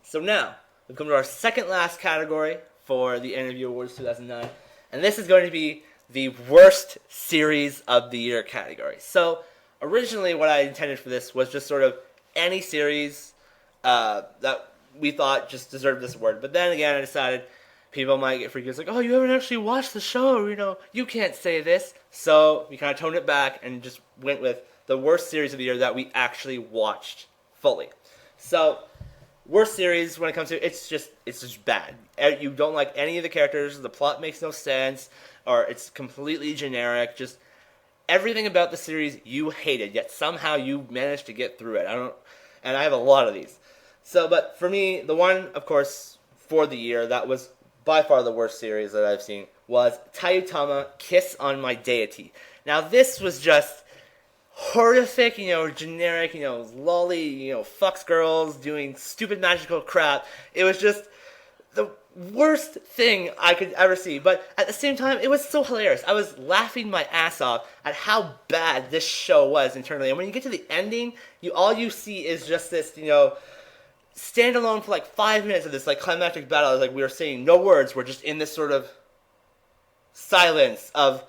So now, we've come to our second last category for the Aniview Awards 2009, and this is going to be the worst series of the year category. So, originally what I intended for this was just sort of any series that we thought just deserved this award. But then again, I decided people might get freaked out. It's like, oh, you haven't actually watched the show, you can't say this. So we kind of toned it back and just went with the worst series of the year that we actually watched fully. So, worst series when it comes to it's just bad. You don't like any of the characters, the plot makes no sense, or it's completely generic. Just everything about the series you hated, yet somehow you managed to get through it. And I have a lot of these. So, but for me, the one, of course, for the year that was by far the worst series that I've seen was Tayutama Kiss on My Deity. Now, this was just horrific, generic, lolly, fucks girls doing stupid magical crap. It was just the worst thing I could ever see. But at the same time, it was so hilarious. I was laughing my ass off at how bad this show was internally. And when you get to the ending, all you see is just this, standalone for like 5 minutes of this like climactic battle. Like we were saying, no words. We're just in this sort of silence of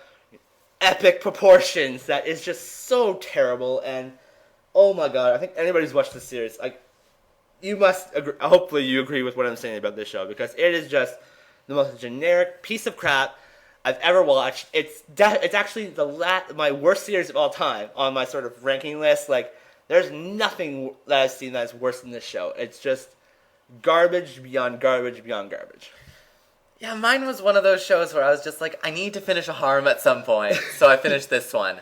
epic proportions that is just so terrible. And oh my god, I think anybody's watched this series, like, you must agree. Hopefully you agree with what I'm saying about this show, because it is just the most generic piece of crap I've ever watched. It's actually my worst series of all time on my sort of ranking list. Like, there's nothing that I've seen that is worse than this show. It's just garbage beyond garbage beyond garbage. Yeah, mine was one of those shows where I was just like, I need to finish a harem at some point, so I finished this one.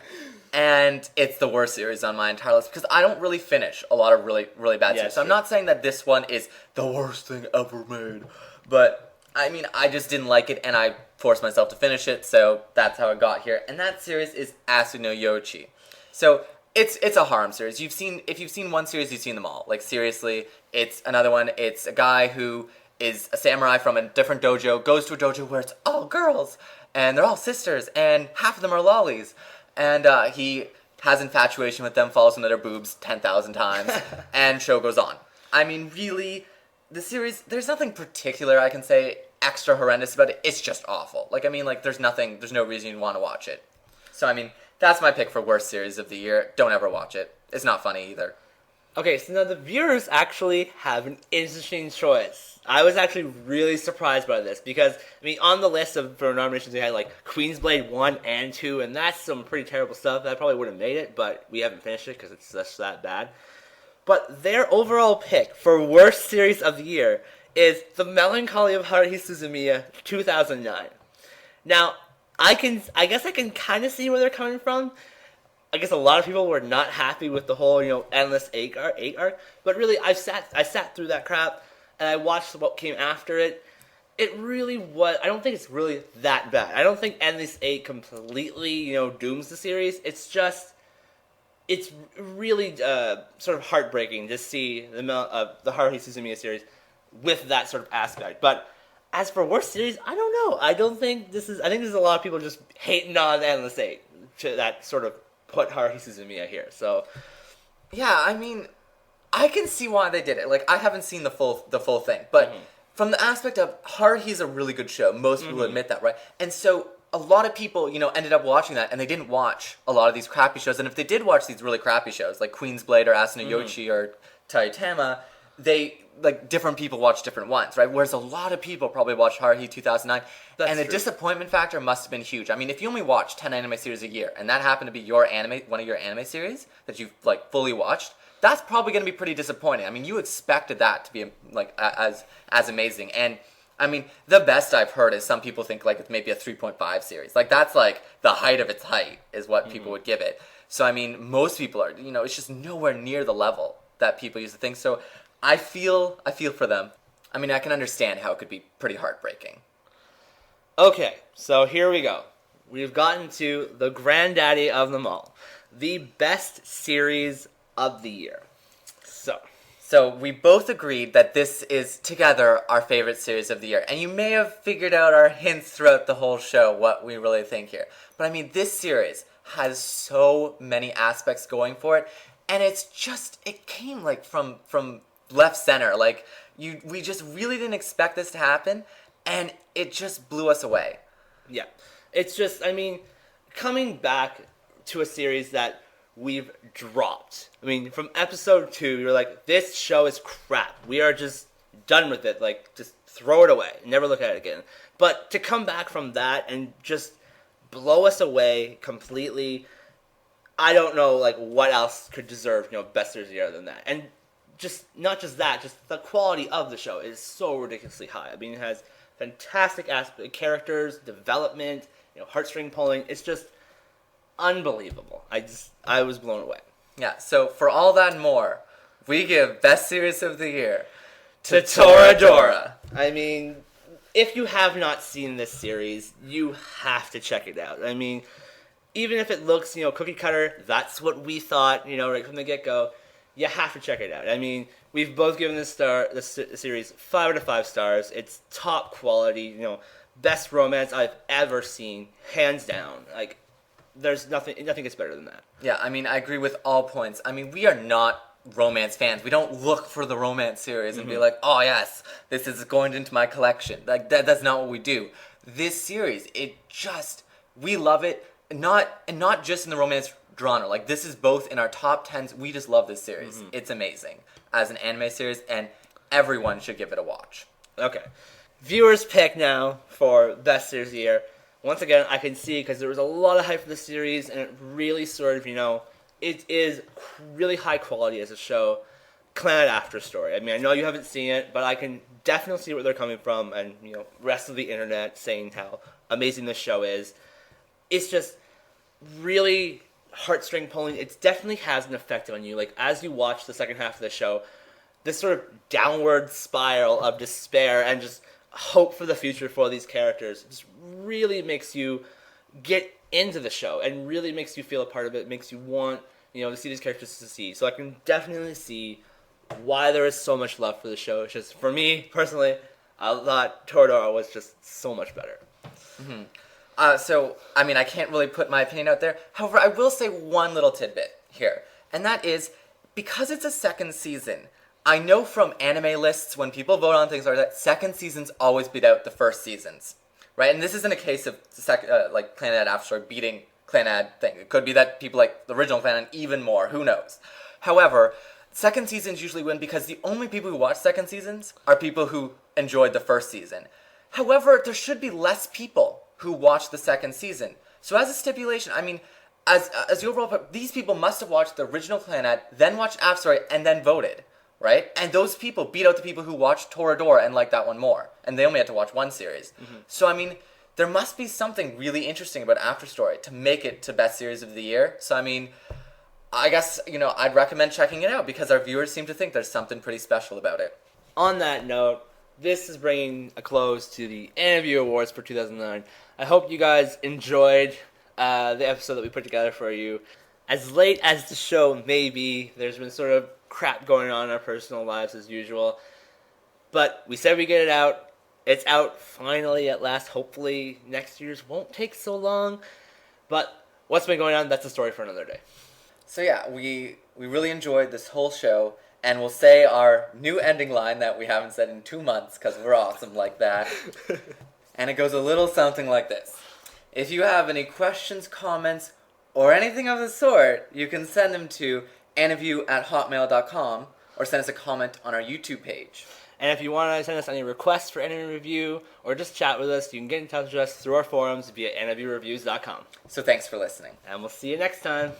And it's the worst series on my entire list, because I don't really finish a lot of really, really bad series. So I'm not saying that this one is the worst thing ever made. But, I mean, I just didn't like it, and I forced myself to finish it, so that's how it got here. And that series is Asu no Yoichi. So, it's a harem series. If you've seen one series, you've seen them all. Like, seriously, it's another one. It's a guy who is a samurai from a different dojo, goes to a dojo where it's all girls, and they're all sisters, and half of them are lollies. And he has infatuation with them, falls into their boobs 10,000 times, and show goes on. I mean, really, the series, there's nothing particular I can say extra horrendous about it. It's just awful. Like, I mean, like, there's no reason you'd want to watch it. So, I mean, that's my pick for worst series of the year. Don't ever watch it. It's not funny either. Okay, so now the viewers actually have an interesting choice. I was actually really surprised by this because, I mean, on the list for nominations we had, like, Queen's Blade 1 and 2, and that's some pretty terrible stuff. That probably would have made it, but we haven't finished it because it's just that bad. But their overall pick for worst series of the year is The Melancholy of Haruhi Suzumiya 2009. Now, I guess I can kind of see where they're coming from. I guess a lot of people were not happy with the whole, endless 8 arc. But really, I sat through that crap, and I watched what came after it. It really was. I don't think it's really that bad. I don't think Endless 8 completely, dooms the series. It's really sort of heartbreaking to see the Haruhi Suzumiya series with that sort of aspect. But as for worst series, I don't know. I think there's a lot of people just hating on Endless 8 that sort of put Haruhi Suzumiya here. So, yeah, I mean, I can see why they did it. Like, I haven't seen the full thing, but from the aspect of Haruhi's a really good show. Most people admit that, right? And so a lot of people, ended up watching that, and they didn't watch a lot of these crappy shows. And if they did watch these really crappy shows, like Queen's Blade or Asu no Yoichi or Tayutama, different people watch different ones, right? Whereas a lot of people probably watched Haruhi 2009, and the disappointment factor must have been huge. I mean, if you only watch 10 anime series a year, and that happened to be one of your anime series that you've, fully watched, that's probably going to be pretty disappointing. I mean, you expected that to be, as amazing. And, I mean, the best I've heard is some people think, it's maybe a 3.5 series. That's, the height of its height is what people would give it. So, I mean, most people are, it's just nowhere near the level that people used to think. So, I feel for them. I mean, I can understand how it could be pretty heartbreaking. Okay, so here we go. We've gotten to the granddaddy of them all. The best series of the year. So we both agreed that this is, together, our favorite series of the year. And you may have figured out our hints throughout the whole show, what we really think here. But I mean, this series has so many aspects going for it. And it's just, it came from left center. Like, we just really didn't expect this to happen, and it just blew us away. Yeah. It's just, I mean, coming back to a series that we've dropped. I mean, from episode 2, you're like, this show is crap. We are just done with it. Like, just throw it away. Never look at it again. But to come back from that and just blow us away completely, I don't know, like, what else could deserve, best series of the year than that. And just, not just that, just the quality of the show is so ridiculously high. I mean, it has fantastic characters, development, heartstring pulling. It's just unbelievable. I was blown away. Yeah, so for all that and more, we give Best Series of the Year to Toradora. I mean, if you have not seen this series, you have to check it out. I mean, even if it looks, cookie cutter, that's what we thought, right from the get-go. You have to check it out. I mean, we've both given this series 5 out of 5 stars. It's top quality, best romance I've ever seen, hands down. Like, there's nothing gets better than that. Yeah, I mean, I agree with all points. I mean, we are not romance fans. We don't look for the romance series and be like, oh yes, this is going into my collection. Like, that's not what we do. This series, we love it, not just in the romance genre. Like, this is both in our top 10s. We just love this series. It's amazing as an anime series, and everyone should give it a watch. Okay. Viewers' pick now for Best Series of the Year. Once again, I can see, because there was a lot of hype for the series, and it really sort of, it is really high quality as a show. Planet After Story. I mean, I know you haven't seen it, but I can definitely see where they're coming from, and, rest of the internet saying how amazing this show is. It's just really heartstring pulling. It definitely has an effect on you. Like, as you watch the second half of the show, this sort of downward spiral of despair and just hope for the future for these characters just really makes you get into the show and really makes you feel a part of it, makes you want, to see these characters succeed. So I can definitely see why there is so much love for the show. It's just, for me, personally, I thought Toradora was just so much better. So, I mean, I can't really put my opinion out there. However, I will say one little tidbit here, and that is, because it's a second season, I know from anime lists, when people vote on things like that, second seasons always beat out the first seasons, right? And this isn't a case of like Planet After Story beating Clannad thing. It could be that people like the original Clannad even more. Who knows? However, second seasons usually win because the only people who watch second seasons are people who enjoyed the first season. However, there should be less people who watch the second season. So as a stipulation, I mean, as the overall, these people must have watched the original Clannad, then watched After Story, and then voted. Right? And those people beat out the people who watched Toradora and liked that one more. And they only had to watch one series. So, I mean, there must be something really interesting about After Story to make it to Best Series of the Year. So, I mean, I guess, I'd recommend checking it out because our viewers seem to think there's something pretty special about it. On that note, this is bringing a close to the Aniview Awards for 2009. I hope you guys enjoyed the episode that we put together for you. As late as the show may be, there's been sort of crap going on in our personal lives as usual. But we said we'd get it out. It's out finally at last. Hopefully next year's won't take so long. But what's been going on, that's a story for another day. So yeah, we really enjoyed this whole show. And we'll say our new ending line that we haven't said in 2 months because we're awesome like that. And it goes a little something like this. If you have any questions, comments, or anything of the sort, you can send them to aniview@hotmail.com or send us a comment on our YouTube page. And if you want to send us any requests for any review or just chat with us, you can get in touch with us through our forums via aniviewreviews.com. So thanks for listening. And we'll see you next time.